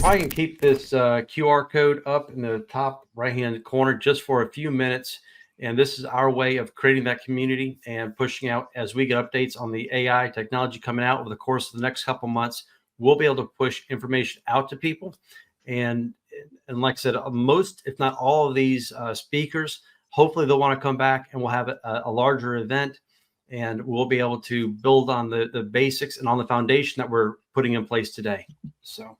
I can keep this QR code up in the top right-hand corner just for a few minutes. And this is our way of creating that community and pushing out as we get updates on the AI technology coming out over the course of the next couple months. We'll be able to push information out to people. And like I said, most, if not all of these speakers, hopefully they'll want to come back and we'll have a larger event. And we'll be able to build on the basics and on the foundation that we're putting in place today. So,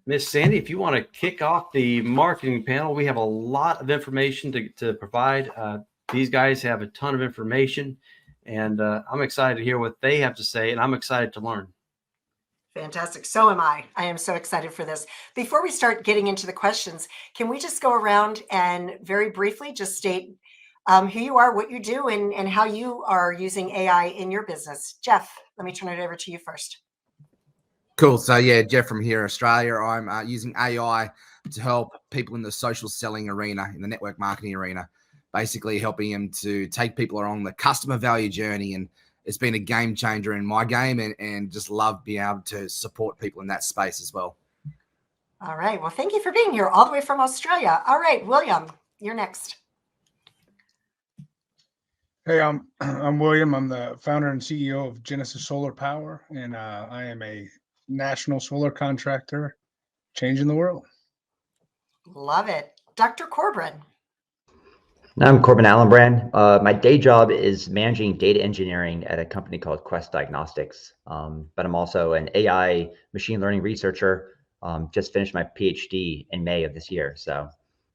Miss Sandy, if you want to kick off the marketing panel, we have a lot of information to provide. These guys have a ton of information, and I'm excited to hear what they have to say, and I'm excited to learn. Fantastic. So am I. I am so excited for this. Before we start getting into the questions, can we just go around and very briefly just state who you are, what you do, and how you are using AI in your business? Jeff, let me turn it over to you first. Cool. So yeah, Jeff from here in Australia. I'm using AI to help people in the social selling arena, in the network marketing arena, basically helping them to take people along the customer value journey. And it's been a game changer in my game, and just love being able to support people in that space as well. All right. Well, thank you for being here all the way from Australia. All right, William, you're next. Hey, I'm William. I'm the founder and CEO of Genesis Solar Power, and I am a national solar contractor changing the world. Love it. Dr. Corbin. I'm Corbin Allenbrand. My day job is managing data engineering at a company called Quest Diagnostics, but I'm also an AI machine learning researcher. Just finished my PhD in May of this year, so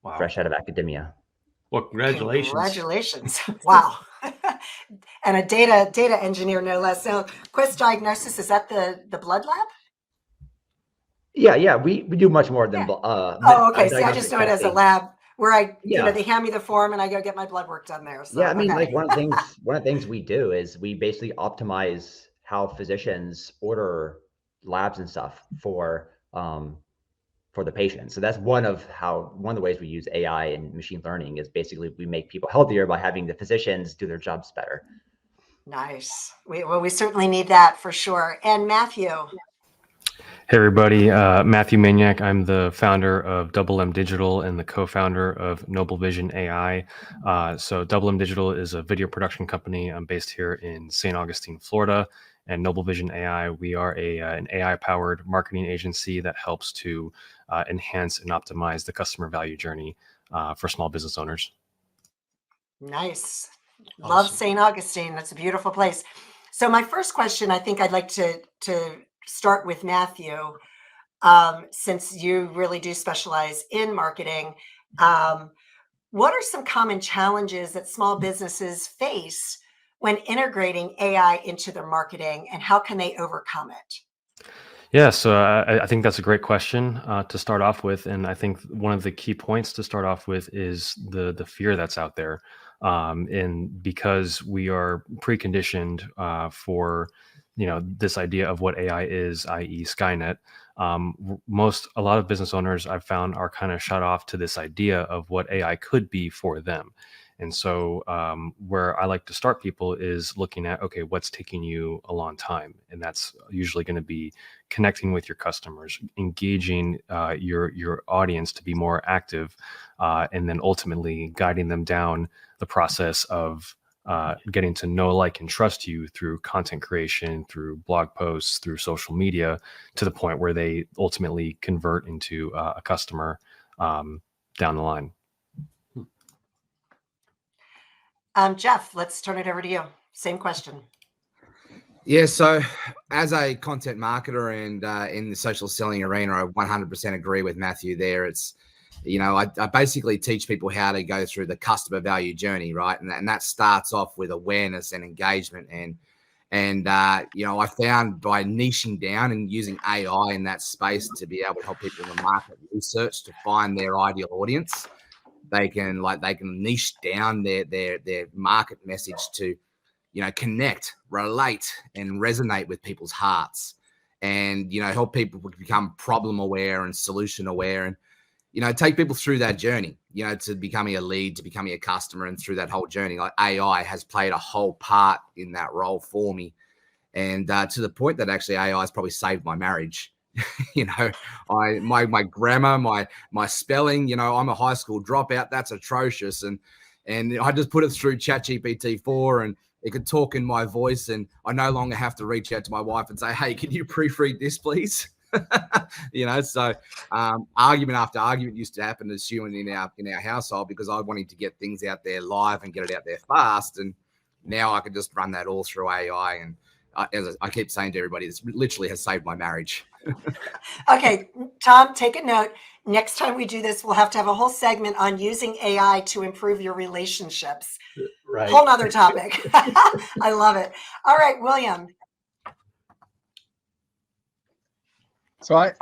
wow. Fresh out of academia. Well, congratulations. Congratulations. Wow. And a data engineer, no less. So Quest Diagnosis, is that the blood lab? Yeah, we do much more than. Okay. See, I just know it as a lab where they hand me the form and I go get my blood work done there. So, yeah, I mean, like one of the things we do is we basically optimize how physicians order labs and stuff for the patient. So that's one of the ways we use AI and machine learning is basically we make people healthier by having the physicians do their jobs better. Nice. We certainly need that for sure. And Matthew. Hey everybody, Matthew Maniac. I'm the founder of Double M Digital and the co-founder of Noble Vision AI. So Double M Digital is a video production company. I'm based here in St. Augustine, Florida. And Noble Vision AI, we are an AI-powered marketing agency that helps to enhance and optimize the customer value journey for small business owners. Nice. Awesome. Love St. Augustine. That's a beautiful place. So my first question, I think I'd like to start with Matthew, since you really do specialize in marketing. What are some common challenges that small businesses face when integrating AI into their marketing, and how can they overcome it? Yeah, so I think that's a great question to start off with. And I think one of the key points to start off with is the fear that's out there. And because we are preconditioned for this idea of what AI is, i.e. Skynet, a lot of business owners I've found are kind of shut off to this idea of what AI could be for them. And so where I like to start people is looking at, okay, what's taking you a long time? And that's usually going to be connecting with your customers, engaging your audience to be more active, and then ultimately guiding them down the process of getting to know, like, and trust you through content creation, through blog posts, through social media, to the point where they ultimately convert into a customer down the line. Jeff, let's turn it over to you. Same question. Yeah, so as a content marketer and in the social selling arena, I 100% agree with Matthew there. It's, I basically teach people how to go through the customer value journey, right? And that starts off with awareness and engagement. And I found by niching down and using AI in that space to be able to help people in the market research to find their ideal audience, they can niche down their market message to, connect, relate, and resonate with people's hearts, and help people become problem aware and solution aware, and take people through that journey, to becoming a lead, to becoming a customer, and through that whole journey. Like, AI has played a whole part in that role for me, And to the point that actually AI has probably saved my marriage. You know, my grammar, my spelling, you know, I'm a high school dropout. That's atrocious. And I just put it through ChatGPT 4 and it could talk in my voice, and I no longer have to reach out to my wife and say, hey, can you proofread this, please? You know, so argument after argument used to happen as human in our household, because I wanted to get things out there live and get it out there fast. And now I can just run that all through AI. And as I keep saying to everybody, this literally has saved my marriage. Okay, Tom, take a note. Next time we do this, we'll have to have a whole segment on using AI to improve your relationships. Right. Whole nother topic. I love it. All right, William. So I,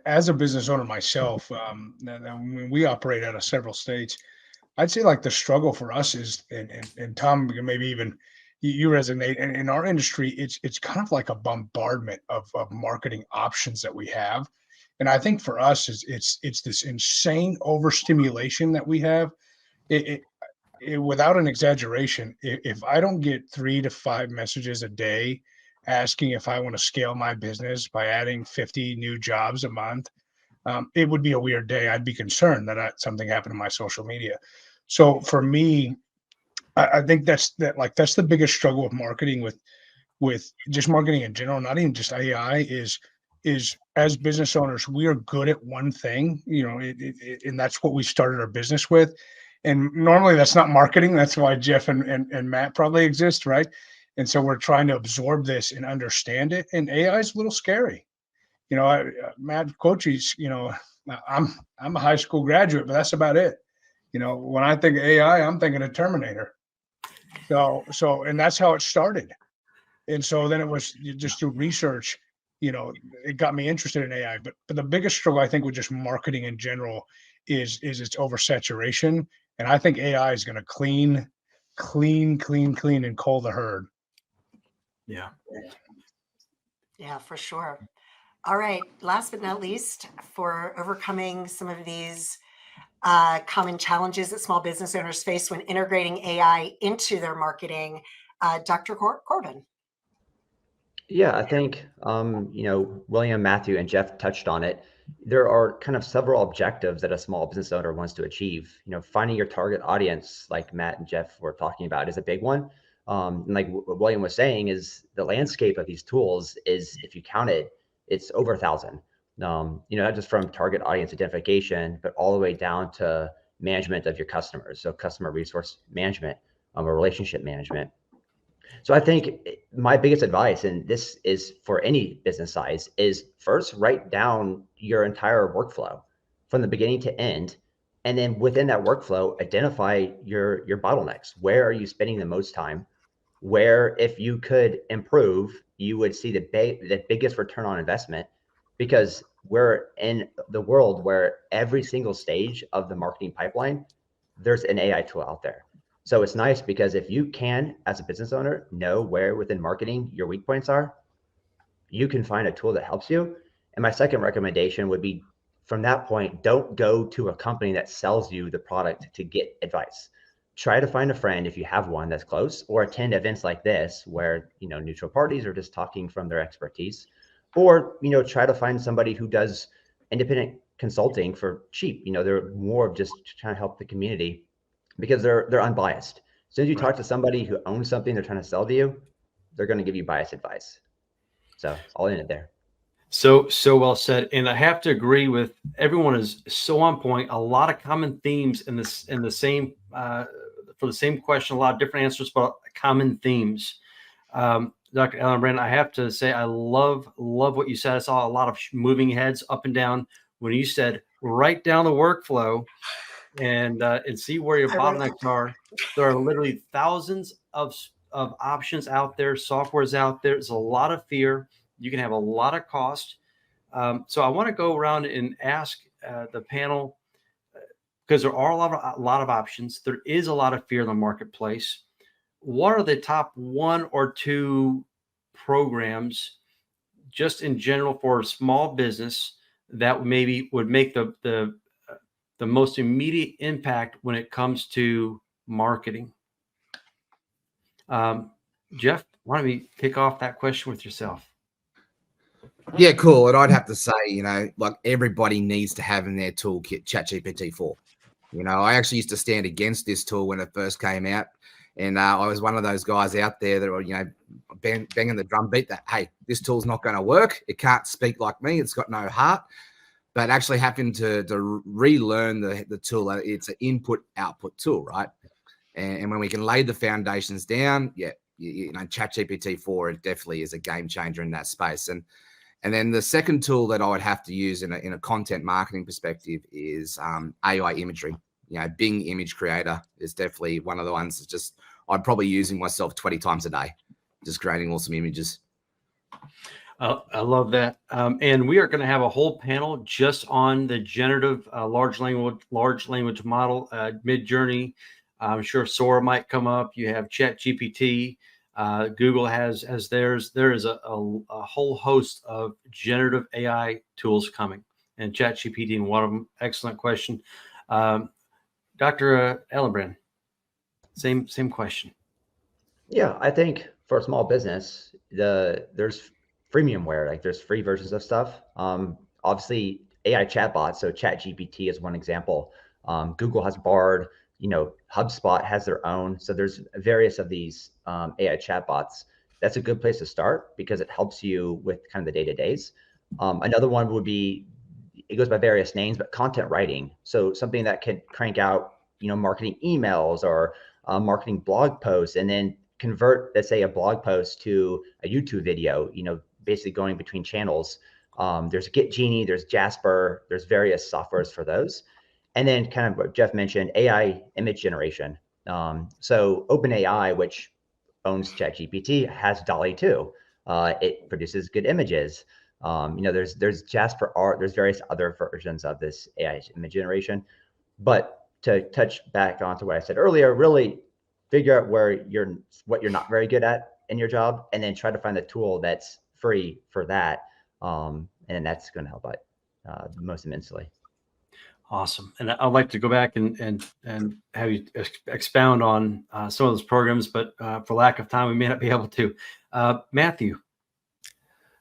as a business owner myself, when we operate out of several states, I'd say like the struggle for us is, and Tom, maybe even you resonate. And in our industry, it's kind of like a bombardment of marketing options that we have. And I think for us, it's this insane overstimulation that we have. Without an exaggeration, if I don't get 3 to 5 messages a day asking if I want to scale my business by adding 50 new jobs a month, it would be a weird day. I'd be concerned that something happened to my social media. So for me, I think that's the biggest struggle with marketing, with just marketing in general, not even just AI, is as business owners, we are good at one thing, and that's what we started our business with. And normally that's not marketing. That's why Jeff and Matt probably exist, right? And so we're trying to absorb this and understand it. And AI is a little scary. Matt Cochise, I'm a high school graduate, but that's about it. When I think of AI, I'm thinking of Terminator. And that's how it started. And so then it was just through research, it got me interested in AI. But the biggest struggle, I think, with just marketing in general is its oversaturation. And I think AI is going to clean, and cull the herd. Yeah. Yeah, for sure. All right. Last but not least, for overcoming some of these common challenges that small business owners face when integrating AI into their marketing, Dr. Corbin. Yeah, I think, William, Matthew, and Jeff touched on it. There are kind of several objectives that a small business owner wants to achieve. Finding your target audience, like Matt and Jeff were talking about, is a big one. And like what William was saying, is the landscape of these tools is, if you count it, it's over 1,000. Not just from target audience identification, but all the way down to management of your customers. So customer resource management, or relationship management. So I think my biggest advice, and this is for any business size, is first write down your entire workflow from the beginning to end. And then within that workflow, identify your bottlenecks. Where are you spending the most time? Where, if you could improve, you would see the biggest return on investment, because we're in the world where every single stage of the marketing pipeline, there's an AI tool out there. So it's nice because if you can, as a business owner, know where within marketing your weak points are, you can find a tool that helps you. And my second recommendation would be, from that point, don't go to a company that sells you the product to get advice. Try to find a friend, if you have one that's close, or attend events like this where, neutral parties are just talking from their expertise, or, try to find somebody who does independent consulting for cheap. They're more of just trying to help the community, because they're unbiased. As soon as you talk to somebody who owns something they're trying to sell to you, they're going to give you biased advice. So I'll end it there. So well said. And I have to agree with everyone is so on point. A lot of common themes in the same for the same question, a lot of different answers, but common themes. Dr. Ellen Brand, I have to say, I love what you said. I saw a lot of moving heads up and down when you said, write down the workflow and see where your bottlenecks are. There are literally thousands of options out there. Software's out there. There's a lot of fear. You can have a lot of cost. So I want to go around and ask the panel, because there are a lot of options. There is a lot of fear in the marketplace. What are the top 1 or 2 programs, just in general, for a small business that maybe would make the most immediate impact when it comes to marketing? Jeff, why don't we kick off that question with yourself? Yeah, cool. And I'd have to say, like everybody needs to have in their toolkit ChatGPT 4. I actually used to stand against this tool when it first came out. And I was one of those guys out there that were, banging the drum beat that, hey, this tool's not going to work. It can't speak like me. It's got no heart. But actually having to relearn the tool, it's an input-output tool, right? And when we can lay the foundations down, ChatGPT 4, it definitely is a game changer in that space. And then the second tool that I would have to use in a content marketing perspective is AI imagery. Bing Image Creator is definitely one of the ones that just I'm probably using myself 20 times a day, just creating awesome images. I love that. And we are going to have a whole panel just on the generative large language model, Midjourney. I'm sure Sora might come up. You have ChatGPT. Google has theirs. There is a whole host of generative AI tools coming, and ChatGPT and one of them. Excellent question, Dr. Ellenbrand. Same question. Yeah, I think for a small business, there's freemiumware, like there's free versions of stuff. Obviously AI chatbots, so ChatGPT is one example. Google has Bard, HubSpot has their own. So there's various of these AI chatbots. That's a good place to start because it helps you with kind of the day-to-days. Another one would be, it goes by various names, but content writing. So something that can crank out, marketing emails or marketing blog posts, and then convert, let's say, a blog post to a YouTube video, basically going between channels. There's Get Genie, there's Jasper, there's various softwares for those. And then kind of what Jeff mentioned, AI image generation. So OpenAI, which owns ChatGPT, has DALL-E too. It produces good images. There's Jasper Art, there's various other versions of this AI image generation. But to touch back onto what I said earlier, really figure out what you're not very good at in your job, and then try to find the tool that's free for that. And that's going to help out most immensely. Awesome. And I'd like to go back and have you expound on some of those programs, but for lack of time, we may not be able to. Matthew.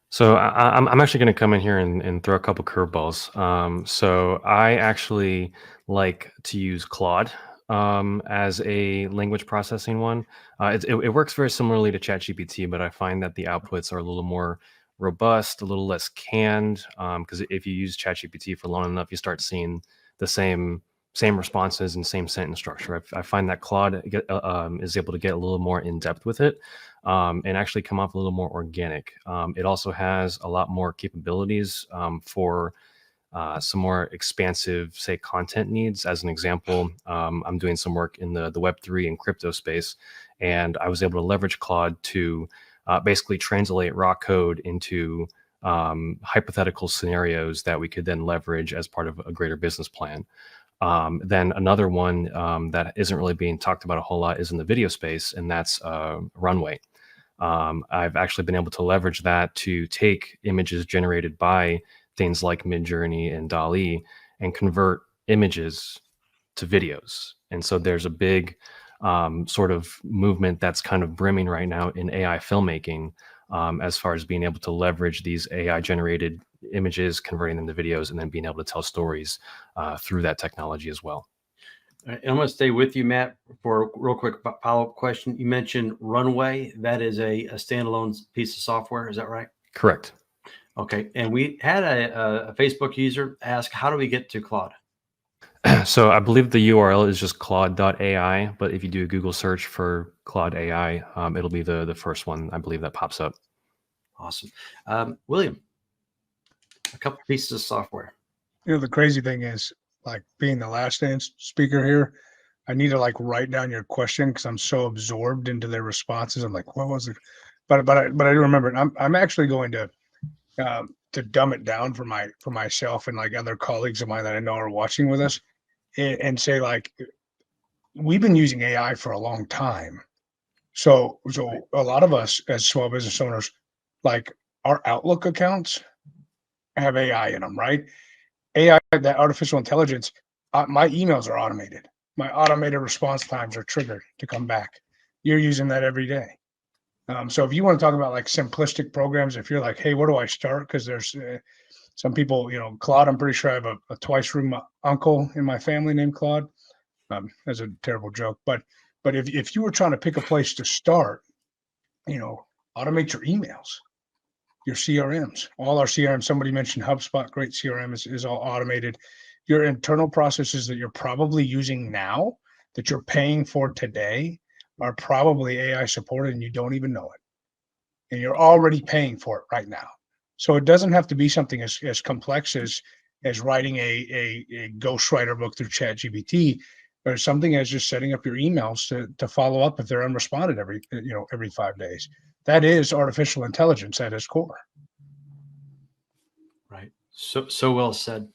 So I'm actually going to come in here and throw a couple curveballs. So I actually like to use Claude as a language processing one. It works very similarly to ChatGPT, but I find that the outputs are a little more robust, a little less canned. Because if you use ChatGPT for long enough, you start seeing the same responses and same sentence structure. I find that Claude is able to get a little more in depth with it. And actually come off a little more organic. It also has a lot more capabilities for some more expansive, say, content needs. As an example, I'm doing some work in the Web3 and crypto space, and I was able to leverage Claude to basically translate raw code into hypothetical scenarios that we could then leverage as part of a greater business plan. Then another one that isn't really being talked about a whole lot is in the video space, and that's Runway. I've actually been able to leverage that to take images generated by things like Midjourney and DALL-E and convert images to videos. And so there's a big sort of movement that's kind of brimming right now in AI filmmaking as far as being able to leverage these AI generated images, converting them to videos, and then being able to tell stories through that technology as well. I'm going to stay with you, Matt, for a real quick follow-up question. You mentioned Runway. That is a standalone piece of software. Is that right? Correct. Okay. And we had a Facebook user ask, how do we get to Claude? So I believe the URL is just claude.ai, but if you do a Google search for Claude AI, it'll be the first one, I believe, that pops up. Awesome. William, a couple pieces of software. The crazy thing is, like, being the last dance speaker here, I need to like write down your question because I'm so absorbed into their responses. I'm like, what was it? But I do remember it. I'm actually going to dumb it down for myself and like other colleagues of mine that I know are watching with us, and say, like, we've been using AI for a long time. So a lot of us as small business owners, like, our Outlook accounts have AI in them, right? AI, that artificial intelligence, my emails are automated. My automated response times are triggered to come back. You're using that every day. So if you want to talk about like simplistic programs, if you're like, hey, where do I start? Because there's some people, Claude, I'm pretty sure I have a twice room uncle in my family named Claude. That's a terrible joke, but if you were trying to pick a place to start, automate your emails, your CRMs, all our CRMs. Somebody mentioned HubSpot, great CRM is all automated. Your internal processes that you're probably using now, that you're paying for today, are probably AI supported and you don't even know it. And you're already paying for it right now. So it doesn't have to be something as complex as writing a ghostwriter book through ChatGPT, or something as just setting up your emails to follow up if they're unresponded every 5 days. That is artificial intelligence at its core. Right. So well said.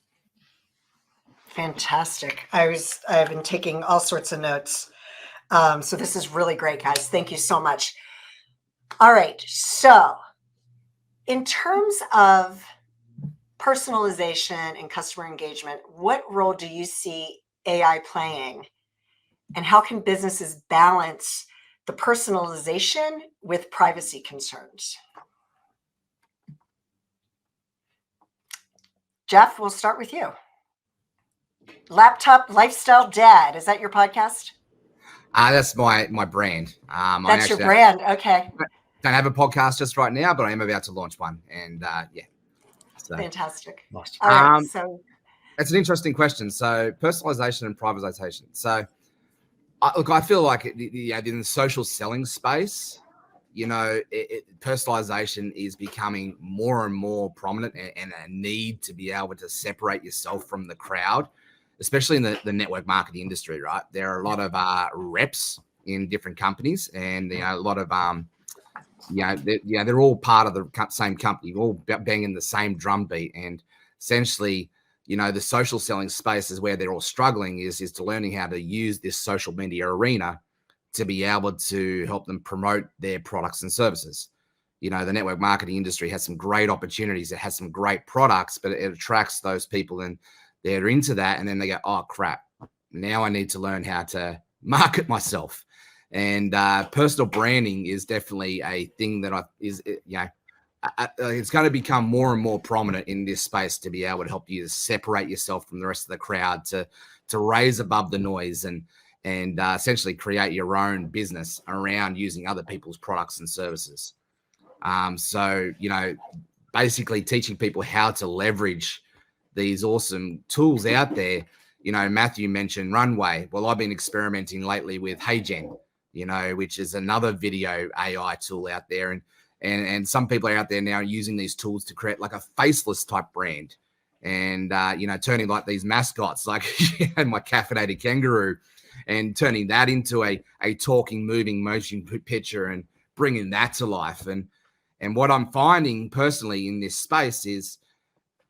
Fantastic. I've been taking all sorts of notes. So this is really great, guys. Thank you so much. All right. So in terms of personalization and customer engagement, what role do you see AI playing? And how can businesses balance the personalization with privacy concerns? Jeff, we'll start with you. Laptop Lifestyle Dad. Is that your podcast? That's my brand. That's your brand. Okay. Don't have a podcast just right now, but I am about to launch one. And yeah. So, fantastic. Nice. All right. So it's an interesting question. So personalization and privatization. So I feel like in the social selling space, personalization is becoming more and more prominent, and a need to be able to separate yourself from the crowd, especially in the network marketing industry, right? There are a lot of reps in different companies, and a lot of they're all part of the same company, all banging the same drumbeat, and essentially, the social selling space is where they're all struggling is to learning how to use this social media arena to be able to help them promote their products and services. The network marketing industry has some great opportunities. It has some great products, but it attracts those people and they're into that. And then they go, oh crap, now I need to learn how to market myself. And personal branding is definitely a thing that it's going to become more and more prominent in this space to be able to help you to separate yourself from the rest of the crowd, to raise above the noise and essentially create your own business around using other people's products and services. So, basically teaching people how to leverage these awesome tools out there. Matthew mentioned Runway. Well, I've been experimenting lately with HeyGen, which is another video AI tool out there. And some people are out there now using these tools to create like a faceless type brand and, turning like these mascots, like my caffeinated kangaroo, and turning that into a talking, moving motion picture and bringing that to life. And what I'm finding personally in this space is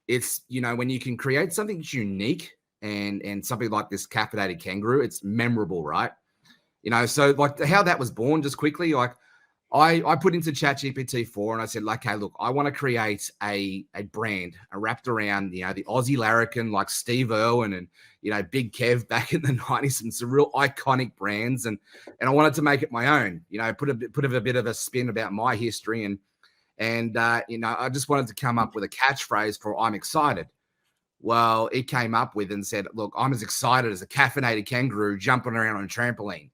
it's, when you can create something unique and something like this caffeinated kangaroo, it's memorable, right? So like how that was born, just quickly, like I put into ChatGPT 4 and I said, okay, look, I want to create a brand wrapped around, the Aussie larrikin like Steve Irwin and, Big Kev back in the 90s, and some real iconic brands. And I wanted to make it my own, put a bit of a spin about my history. And I just wanted to come up with a catchphrase for I'm excited. Well, it came up with and said, look, I'm as excited as a caffeinated kangaroo jumping around on a trampoline.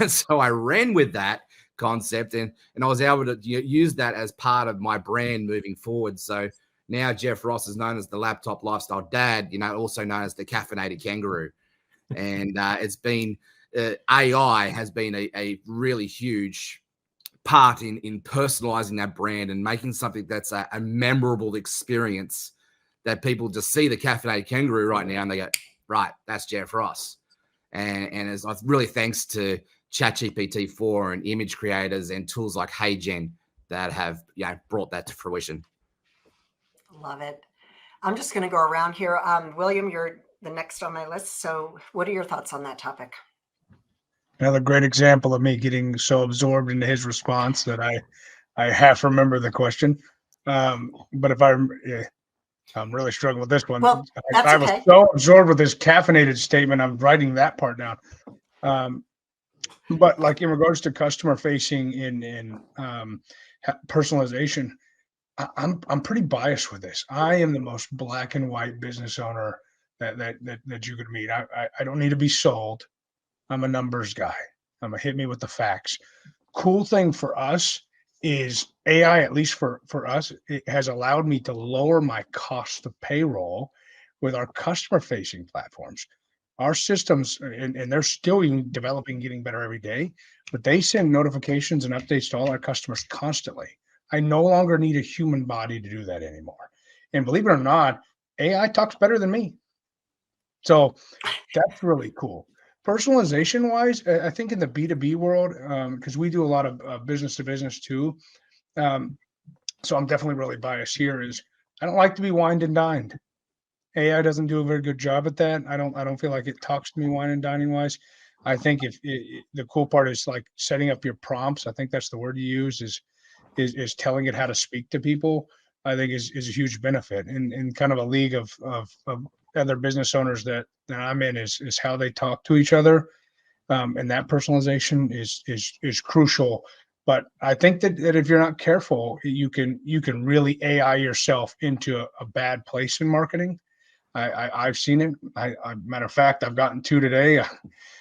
And so I ran with that concept and I was able to use that as part of my brand moving forward. So now Jeff Ross is known as the Laptop Lifestyle Dad, also known as the caffeinated kangaroo. And it's been AI has been a really huge part in personalizing that brand and making something that's a memorable experience that people just see the caffeinated kangaroo right now and they go, right, that's Jeff Ross. And it's really thanks to ChatGPT 4 and image creators and tools like HeyGen that have brought that to fruition. Love it. I'm just going to go around here. William, you're the next on my list. So what are your thoughts on that topic? Another great example of me getting so absorbed into his response that I half remember the question. But if I'm really struggling with this one. Well, that's I was so absorbed with his caffeinated statement. I'm writing that part down. But like in regards to customer facing in personalization, I'm pretty biased with this. I am the most black and white business owner that you could meet. I don't need to be sold. I'm a numbers guy. I'm a hit me with the facts. Cool thing for us is AI, at least for us, it has allowed me to lower my cost of payroll with our customer facing platforms. Our systems, and they're still even developing, getting better every day, but they send notifications and updates to all our customers constantly. I no longer need a human body to do that anymore. And believe it or not, AI talks better than me. So that's really cool. Personalization wise, I think in the B2B world, because we do a lot of business to business too. Um, so I'm definitely really biased here. Is I don't like to be wined and dined. AI doesn't do a very good job at that. I don't feel like it talks to me wine and dining wise. I think if the cool part is like setting up your prompts. I think that's the word you use is telling it how to speak to people. I think is a huge benefit in kind of a league of other business owners that I'm in is how they talk to each other. And that personalization is crucial. But I think that if you're not careful, you can really AI yourself into a bad place in marketing. I've seen it. Matter of fact, I've gotten two today.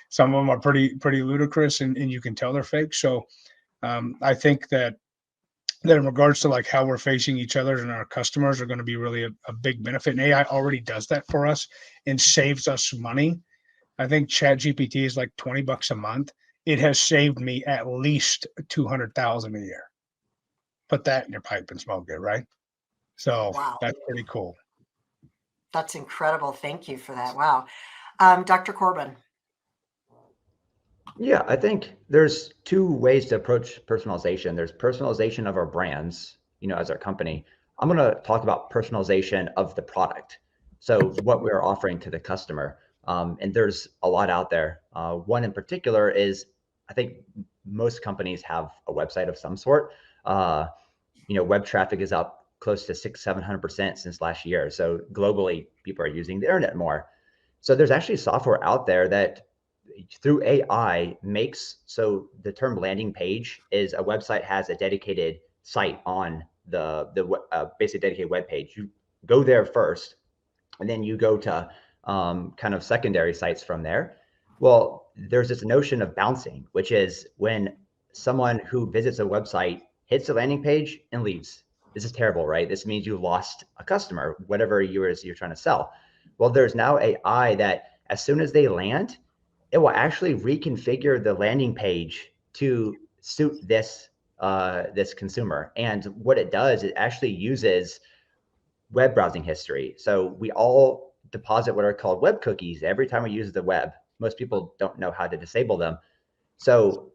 Some of them are pretty ludicrous, and you can tell they're fake. So I think that in regards to like how we're facing each other and our customers are going to be really a big benefit. And AI already does that for us and saves us money. I think Chat GPT is like $20 a month. It has saved me at least 200,000 a year. Put that in your pipe and smoke it, right? So Wow, that's pretty cool. that's incredible. Thank you for that. Wow. Dr. Corbin. Yeah, I think there's two ways to approach personalization. There's personalization of our brands, as our company. I'm going to talk about personalization of the product. So what we're offering to the customer. And there's a lot out there. One in particular is, I think most companies have a website of some sort. Web traffic is up close to 700% since last year. So globally, people are using the internet more. So there's actually software out there that through AI makes so the term landing page is a website has a dedicated site on the basic dedicated web page. You go there first, and then you go to kind of secondary sites from there. Well, there's this notion of bouncing, which is when someone who visits a website hits the landing page and leaves. This is terrible, right? This means you lost a customer, whatever you're trying to sell. Well, there's now AI that as soon as they land, it will actually reconfigure the landing page to suit this this consumer. And what it does, it actually uses web browsing history. So we all deposit what are called web cookies every time we use the web. Most people don't know how to disable them. So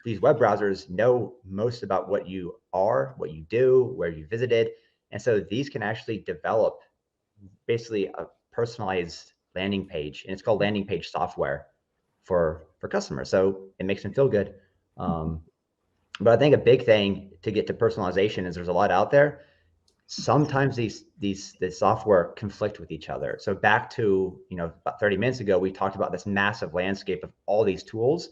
these web browsers know most about what you are, what you do, where you visited. And so these can actually develop basically a personalized landing page, and it's called landing page software for customers. So it makes them feel good. But I think a big thing to get to personalization is there's a lot out there. Sometimes the software conflict with each other. So back to about 30 minutes ago, we talked about this massive landscape of all these tools.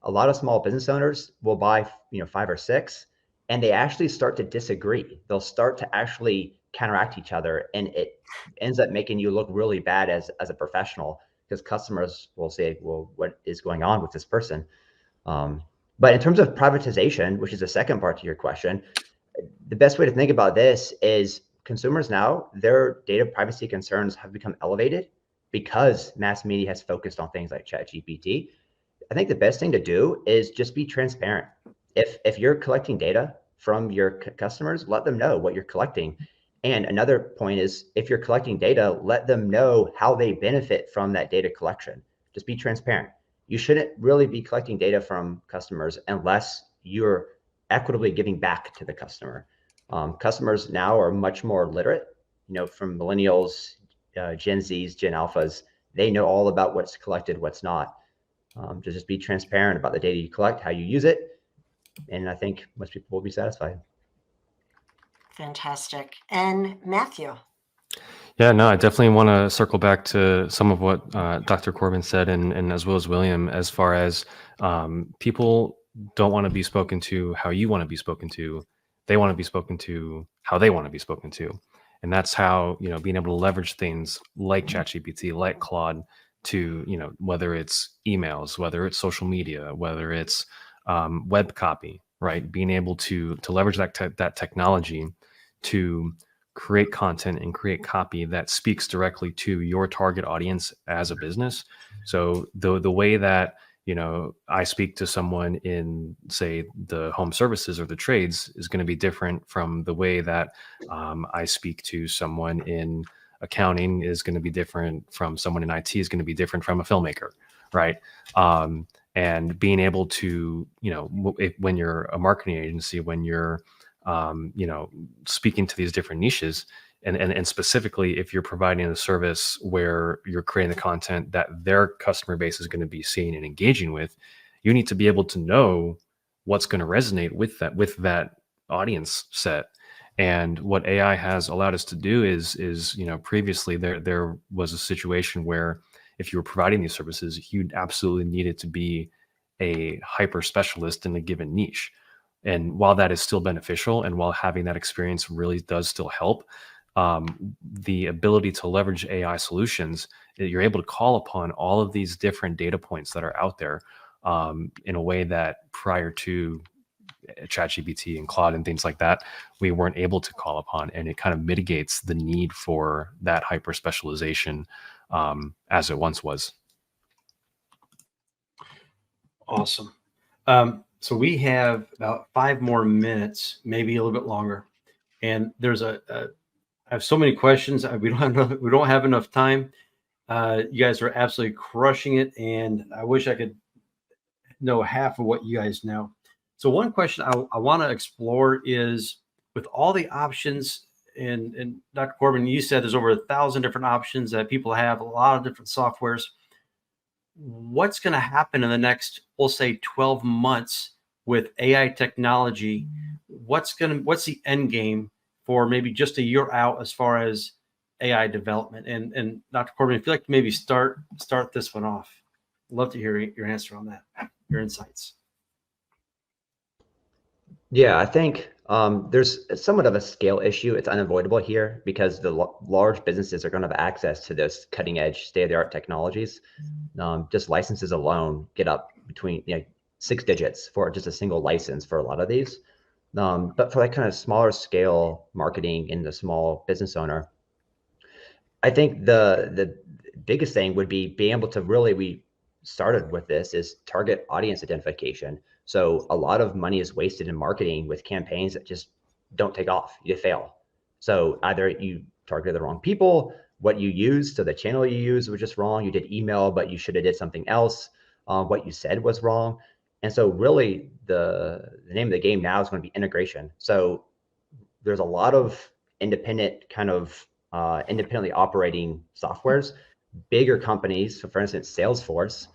A lot of small business owners will buy 5 or 6, and they actually start to disagree. They'll start to actually counteract each other, and it ends up making you look really bad as a professional, because customers will say, well, what is going on with this person? But in terms of privatization, which is the second part to your question, the best way to think about this is consumers now, their data privacy concerns have become elevated because mass media has focused on things like ChatGPT. I think the best thing to do is just be transparent. If you're collecting data from your customers, let them know what you're collecting. And another point is, if you're collecting data, let them know how they benefit from that data collection. Just be transparent. You shouldn't really be collecting data from customers unless you're equitably giving back to the customer. Customers now are much more literate, from millennials, Gen Zs, Gen Alphas. They know all about what's collected, what's not. To just be transparent about the data you collect, how you use it, and I think most people will be satisfied. Fantastic. And Matthew. Yeah, no, I definitely want to circle back to some of what Dr. Corbin said, and as well as William, as far as people don't want to be spoken to how you want to be spoken to. They want to be spoken to how they want to be spoken to. And that's how, being able to leverage things like ChatGPT, like Claude, to, whether it's emails, whether it's social media, whether it's web copy, right? Being able to leverage that technology to create content and create copy that speaks directly to your target audience as a business. So the way that I speak to someone in, say, the home services or the trades is going to be different from the way that I speak to someone in accounting is going to be different from someone in IT is going to be different from a filmmaker, right? And being able to, when you're a marketing agency, when you're speaking to these different niches, and specifically if you're providing a service where you're creating the content that their customer base is going to be seeing and engaging with, you need to be able to know what's going to resonate with that audience set. And what AI has allowed us to do is previously there was a situation where if you were providing these services, you absolutely needed to be a hyper specialist in a given niche. And while that is still beneficial, and while having that experience really does still help, the ability to leverage AI solutions, you're able to call upon all of these different data points that are out there in a way that prior to ChatGPT and Claude and things like that, we weren't able to call upon. And it kind of mitigates the need for that hyper specialization as it once was. Awesome. So we have about 5 more minutes, maybe a little bit longer. And there's I have so many questions. We don't have enough time. You guys are absolutely crushing it, and I wish I could know half of what you guys know. So one question I want to explore is, with all the options, and Dr. Corbin, you said there's over 1,000 different options that people have, a lot of different softwares. What's going to happen in the next, we'll say, 12 months with AI technology? What's the end game for maybe just a year out as far as AI development? And Dr. Corbin, if you'd like to maybe start this one off, I'd love to hear your answer on that, your insights. Yeah, I think there's somewhat of a scale issue. It's unavoidable here because the large businesses are going to have access to those cutting edge, state of the art technologies. Just licenses alone get up between 6 digits for just a single license for a lot of these. But for that kind of smaller scale marketing in the small business owner, I think the biggest thing would be being able to really, we started with this, is target audience identification. So a lot of money is wasted in marketing with campaigns that just don't take off, you fail. So either you targeted the wrong people, what you used, so the channel you used was just wrong. You did email, but you should have did something else. What you said was wrong. And so really the name of the game now is going to be integration. So there's a lot of independent kind of independently operating softwares. Bigger companies, so for instance, Salesforce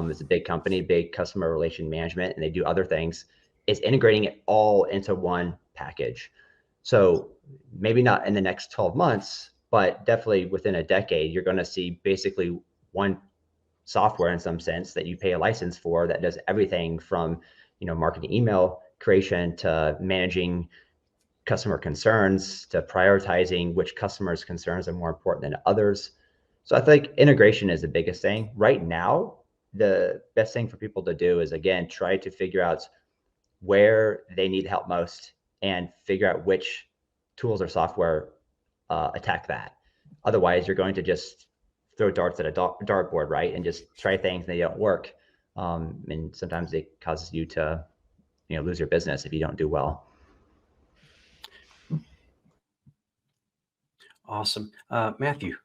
is a big company, big customer relation management, and they do other things, is integrating it all into one package. So maybe not in the next 12 months, but definitely within a decade, you're going to see basically one software in some sense that you pay a license for that does everything from marketing email creation to managing customer concerns to prioritizing which customers' concerns are more important than others. So I think integration is the biggest thing. Right now, the best thing for people to do is, again, try to figure out where they need help most and figure out which tools or software attack that. Otherwise, you're going to just throw darts at a dartboard, right? And just try things and they don't work. And sometimes it causes you to lose your business if you don't do well. Awesome. Matthew.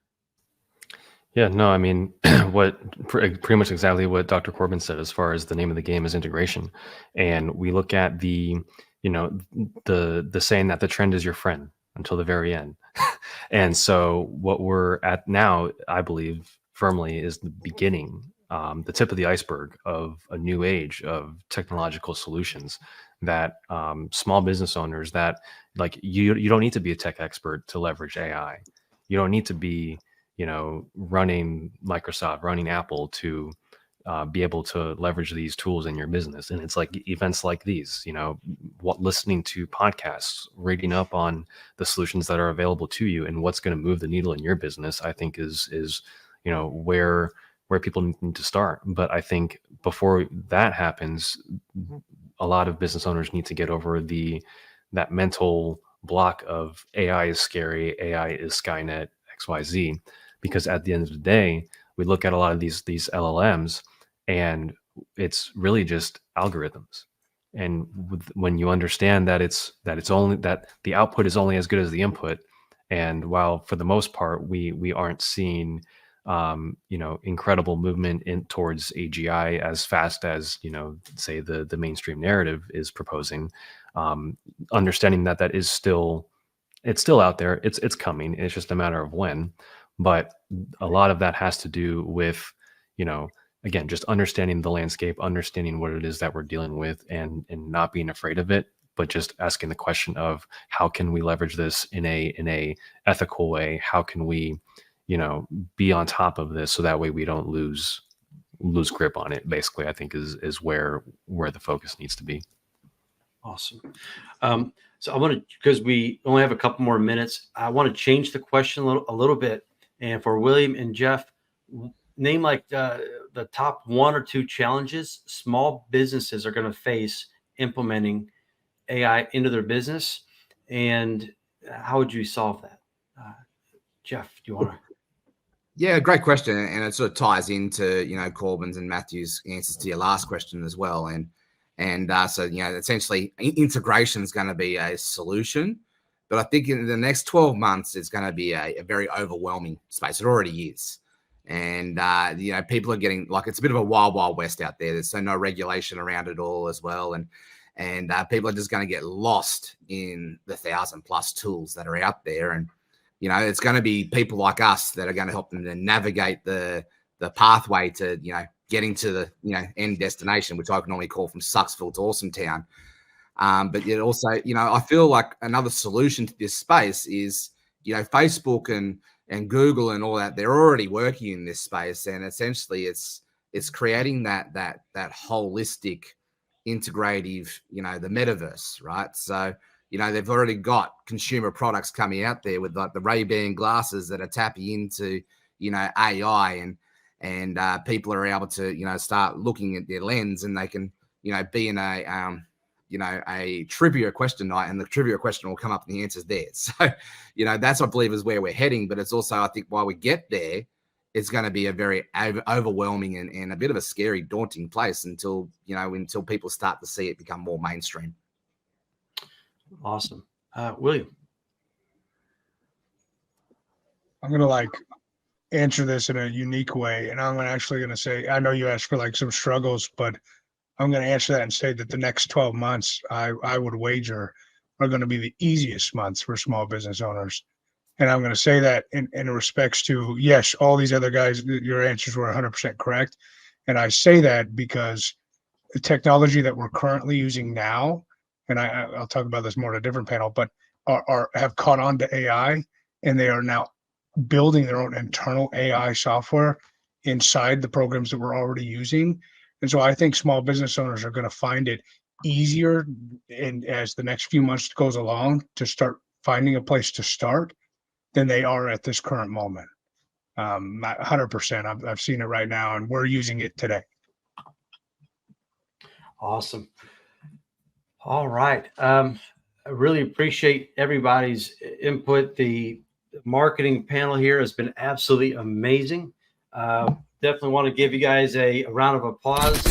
Yeah, no, I mean, pretty much exactly what Dr. Corbin said as far as the name of the game is integration. And we look at the saying that the trend is your friend until the very end. And so what we're at now, I believe firmly, is the beginning, the tip of the iceberg of a new age of technological solutions that small business owners that, like, you don't need to be a tech expert to leverage AI. You don't need to be, running Microsoft, running Apple to be able to leverage these tools in your business. And it's like events like these, listening to podcasts, reading up on the solutions that are available to you and what's going to move the needle in your business, I think is where people need to start. But I think before that happens, a lot of business owners need to get over that mental block of AI is scary, AI is Skynet, XYZ, because at the end of the day, we look at a lot of these LLMs, and it's really just algorithms. And when you understand that it's only that the output is only as good as the input, and while for the most part we aren't seeing incredible movement in towards AGI as fast as say the mainstream narrative is proposing, understanding that is still, it's still out there, it's coming, it's just a matter of when. But a lot of that has to do with again, just understanding the landscape, understanding what it is that we're dealing with, and not being afraid of it, but just asking the question of how can we leverage this in a ethical way? How can we, be on top of this so that way we don't lose grip on it, basically, I think is where the focus needs to be. Awesome. So I want to, because we only have a couple more minutes, I want to change the question a little bit. And for William and Jeff, name like the top 1 or 2 challenges small businesses are going to face implementing AI into their business, and how would you solve that? Jeff, do you want to? Yeah, great question, and it sort of ties into Corbin's and Matthew's answers to your last question as well. And so essentially, integration is going to be a solution, but I think in the next 12 months, it's going to be a very overwhelming space. It already is. And, people are getting like, it's a bit of a wild, wild west out there. There's no regulation around it all as well. And people are just going to get lost in the 1,000+ tools that are out there. And, it's going to be people like us that are going to help them to navigate the pathway to, getting to the, end destination, which I can normally call from Sucksville to Awesome Town. But yet also, I feel like another solution to this space is, Facebook and Google and all that, they're already working in this space. And essentially it's creating that holistic, integrative, the metaverse, right? So, they've already got consumer products coming out there with like the Ray-Ban glasses that are tapping into, AI, and people are able to, start looking at their lens, and they can, be in a trivia question night, and the trivia question will come up and the answer's there. So, that's, I believe, is where we're heading. But it's also, I think, while we get there, it's going to be a very overwhelming and a bit of a scary, daunting place until people start to see it become more mainstream. Awesome. William. I'm going to answer this in a unique way. And I'm actually going to say, I know you asked for some struggles, but I'm going to answer that and say that the next 12 months, I would wager, are going to be the easiest months for small business owners. And I'm going to say that in respects to, yes, all these other guys, your answers were 100% correct. And I say that because the technology that we're currently using now, and I'll talk about this more in a different panel, but have caught on to AI, and they are now building their own internal AI software inside the programs that we're already using. And so I think small business owners are going to find it easier, and as the next few months goes along, to start finding a place to start than they are at this current moment. 100%. I've seen it right now, and we're using it today. Awesome. All right. I really appreciate everybody's input. The marketing panel here has been absolutely amazing. Definitely want to give you guys a round of applause.